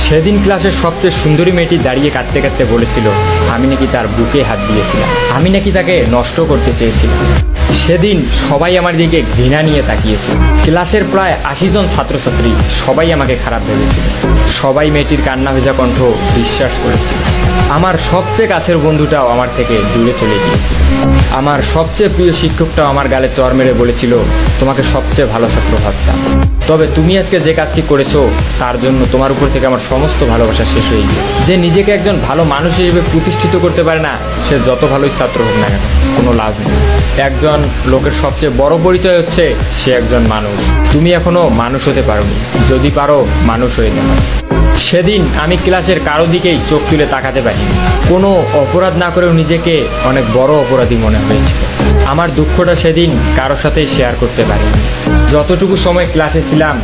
সেদিন ক্লাসের সবচেয়ে সুন্দরী মেয়েটি দাঁড়িয়ে কাঁদতে কাঁদতে বলেছিল আমি নাকি তার বুকে হাত দিয়েছিলাম, আমি নাকি তাকে নষ্ট করতে চেয়েছিলাম। সেদিন সবাই আমার দিকে ঘৃণা নিয়ে তাকিয়েছিল। ক্লাসের প্রায় 80 জন ছাত্রছাত্রী সবাই আমাকে খারাপ ভেবেছিল। সবাই মেয়েটির কান্না ভেজা কণ্ঠ বিশ্বাস করেছিল। আমার সবচেয়ে কাছের বন্ধুটাও আমার থেকে দূরে চলে গিয়েছিল। আমার সবচেয়ে প্রিয় শিক্ষকটাও আমার গালে চড় মেরে বলেছিল তোমাকে সবচেয়ে ভালো ছাত্র ভাবতাম, তবে তুমি আজকে যে কাজটি করেছো তার জন্য তোমার উপর থেকে আমার সমস্ত ভালোবাসা শেষ হয়ে গিয়ে। যে নিজেকে একজন ভালো মানুষ হিসেবে প্রতিষ্ঠিত করতে পারে না, সে যত ভালোই ছাত্র হোক না কেন, কোনো লাভ নেই। একজন লোকের সবচেয়ে বড় পরিচয় হচ্ছে সে একজন মানুষ। তুমি এখনো মানুষ হতে পারোনি, যদি পারো মানুষ হয়ে যাবে। সেদিন আমি ক্লাসের কারো দিকেই চোখ তুলে তাকাতে পারিনি। কোনো অপরাধ না করেও নিজেকে অনেক বড় অপরাধী মনে হয়েছিল। আমার দুঃখটা সেদিন কারোর সাথেই শেয়ার করতে পারিনি। যতটুকু সময় ক্লাসে ছিলাম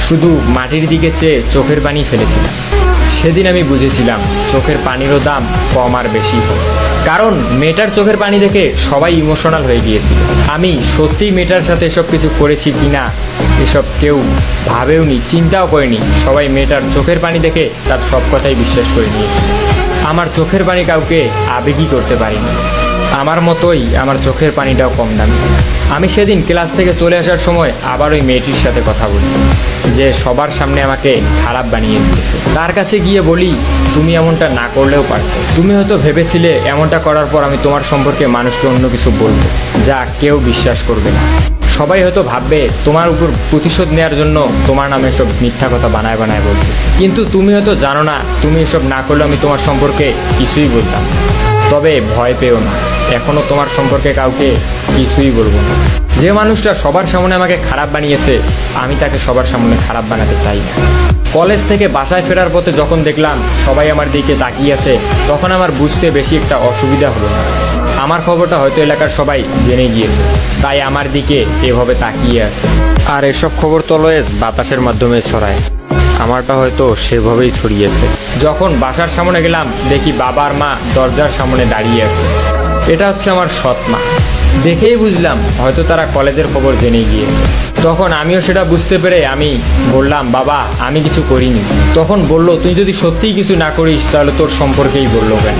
শুধু মাটির দিকে চেয়ে চোখের পানি ফেলেছিলাম। সেদিন আমি বুঝেছিলাম চোখের পানিরও দাম কম আর বেশি হোক, কারণ মেয়েটার চোখের পানি দেখে সবাই ইমোশনাল হয়ে গিয়েছিল। আমি সত্যিই মেয়েটার সাথে এসব কিছু করেছি কিনা এসব কেউ ভাবেওনি, চিন্তাও করেনি। সবাই মেয়েটার চোখের পানি দেখে তার সব কথাই বিশ্বাস করে নিয়েছিল। আমার চোখের পানি কাউকে আবেগী করতে পারিনি। আমার মতোই আমার চোখের পানিটাও কম দামি। আমি সেদিন ক্লাস থেকে চলে আসার সময় আবার ওই মেয়েটির সাথে কথা বলি, যে সবার সামনে আমাকে খারাপ বানিয়ে দিয়েছে। তার কাছে গিয়ে বলি তুমি এমনটা না করলেও পারতে। তুমি হয়তো ভেবেছিলে এমনটা করার পর আমি তোমার সম্পর্কে মানুষকে অন্য কিছু বলবো যা কেউ বিশ্বাস করবে না। সবাই হয়তো ভাববে তোমার উপর প্রতিশোধ নেওয়ার জন্য তোমার নামে সব মিথ্যা কথা বানায় বানায় বলতেছে। কিন্তু তুমি হয়তো জানো না, তুমি এসব না করলে আমি তোমার সম্পর্কে কিছুই বলতাম। তবে ভয় পেও না, এখনো তোমার সম্পর্কে কাউকে কিছুই বলবো না। যে মানুষটা সবার সামনে আমাকে খারাপ বানিয়েছে আমি তাকে সবার সামনে খারাপ বানাতে চাই না। কলেজ থেকে বাসায় ফেরার পথে যখন দেখলাম সবাই আমার দিকে তাকিয়ে আছে, তখন আমার বুঝতে বেশি একটা অসুবিধা হলো না। আমার খবরটা হয়তো এলাকার সবাই জেনে গিয়েছে, তাই আমার দিকে এভাবে তাকিয়ে আছে। আর এসব খবর তো অলওয়েজ বাতাসের মাধ্যমে ছড়ায়, আমারটা হয়তো সেভাবেই ছড়িয়েছে। যখন বাসার সামনে গেলাম দেখি বাবা আর মা দরজার সামনে দাঁড়িয়ে আছে। এটা হচ্ছে আমার সৎ মা। দেখেই বুঝলাম হয়তো তারা কলেজের খবর জেনে গিয়েছে। তখন আমিও সেটা বুঝতে পেরে আমি বললাম বাবা আমি কিছু করিনি। তখন বলল তুই যদি সত্যিই কিছু না করিস তাহলে তোর সম্পর্কেই বললো কেন?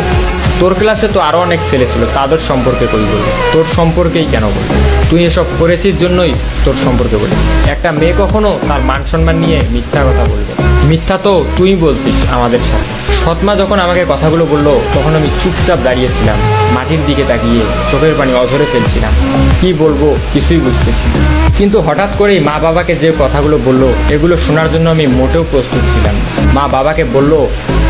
তোর ক্লাসে তো আরও অনেক ছেলে ছিল, তাদের সম্পর্কে কই বলবে? তোর সম্পর্কেই কেন বলবে? তুই এসব করেছিস জন্যই তোর সম্পর্কে বলেছিস। একটা মেয়ে কখনো তার মান সম্মান নিয়ে মিথ্যা কথা বলবে? মিথ্যা তো তুই বলছিস আমাদের সাথে। সৎমা যখন আমাকে কথাগুলো বললো তখন আমি চুপচাপ দাঁড়িয়েছিলাম, মাটির দিকে তাকিয়ে চোখের পানি অঝরে ফেলছিলাম। কি বলবো কিছুই বুঝতেছি। কিন্তু হঠাৎ করেই মা বাবাকে যে কথাগুলো বললো এগুলো শোনার জন্য আমি মোটেও প্রস্তুত ছিলাম। মা বাবাকে বলল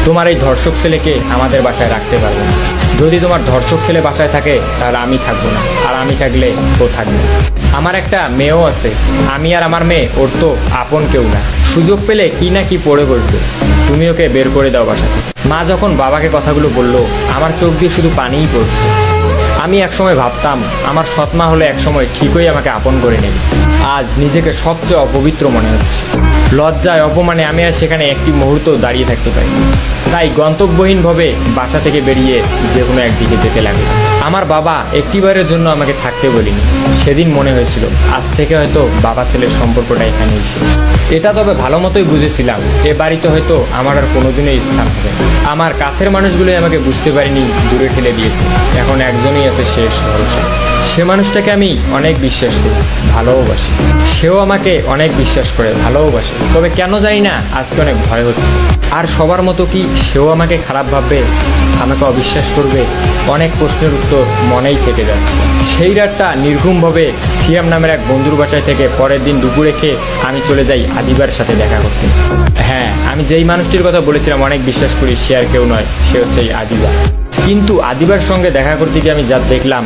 তোমার এই ধর্ষক ছেলেকে আমাদের বাসায় রাখতে পারবো না। যদি তোমার ধর্ষক ছেলে বাসায় থাকে তাহলে আমি থাকবো না, আর আমি থাকলে ও থাকবে। আমার একটা মেয়েও আছে, আমি আর আমার মেয়ে ওর তো আপন কেউ না। সুযোগ পেলে কি না কি পড়ে বসবে, তুমি ওকে বের করে দাও বাসা থেকে। মা যখন বাবাকে কথাগুলো বললো আমার চোখ দিয়ে শুধু পানিই পড়ছে। আমি একসময় ভাবতাম আমার সৎমা হলে একসময় ঠিকই আমাকে আপন করে নেবে। আজ নিজেকে সবচেয়ে অপবিত্র মনে হচ্ছে। লজ্জায় অপমানে আমি আর সেখানে একটি মুহূর্ত দাঁড়িয়ে থাকতে পারি। তাই গন্তব্যহীনভাবে বাসা থেকে বেরিয়ে যে কোনো একদিকে যেতে লাগে। আমার বাবা একটিবারের জন্য আমাকে থাকতে বলিনি। সেদিন মনে হয়েছিল আজ থেকে হয়তো বাবা ছেলের সম্পর্কটা এখানেই শেষ। এটা তবে ভালো মতোই বুঝেছিলাম এ বাড়িতে হয়তো আমার আর কোনোদিনই স্থান হবে না। আমার কাছের মানুষগুলোই আমাকে বুঝতে পারিনি, দূরে ঠেলে দিয়েছে। এখন একজনই আছে শেষ ভরসা। সে মানুষটাকে আমি অনেক বিশ্বাস করি, ভালোবাসি। সেও আমাকে অনেক বিশ্বাস করে, ভালোবাসে। তবে কেন জানি না আজকে অনেক ভয় হচ্ছে। আর সবার মতো কি সেও আমাকে খারাপ ভাববে, আমাকে অবিশ্বাস করবে? অনেক প্রশ্নের উত্তর মনেই থেকে যাচ্ছে। সেই রাতটা নির্ঘুমভাবে সিয়াম নামের এক বন্ধুর বাসায় থেকে পরের দিন দুপুরে খেয়ে আমি চলে যাই আদিবার সাথে দেখা করতে। হ্যাঁ, আমি যেই মানুষটির কথা বলেছিলাম অনেক বিশ্বাস করি, সে আর কেউ নয়, সে হচ্ছে এই আদিবা। কিন্তু আদিবার সঙ্গে দেখা করতে গিয়ে আমি যা দেখলাম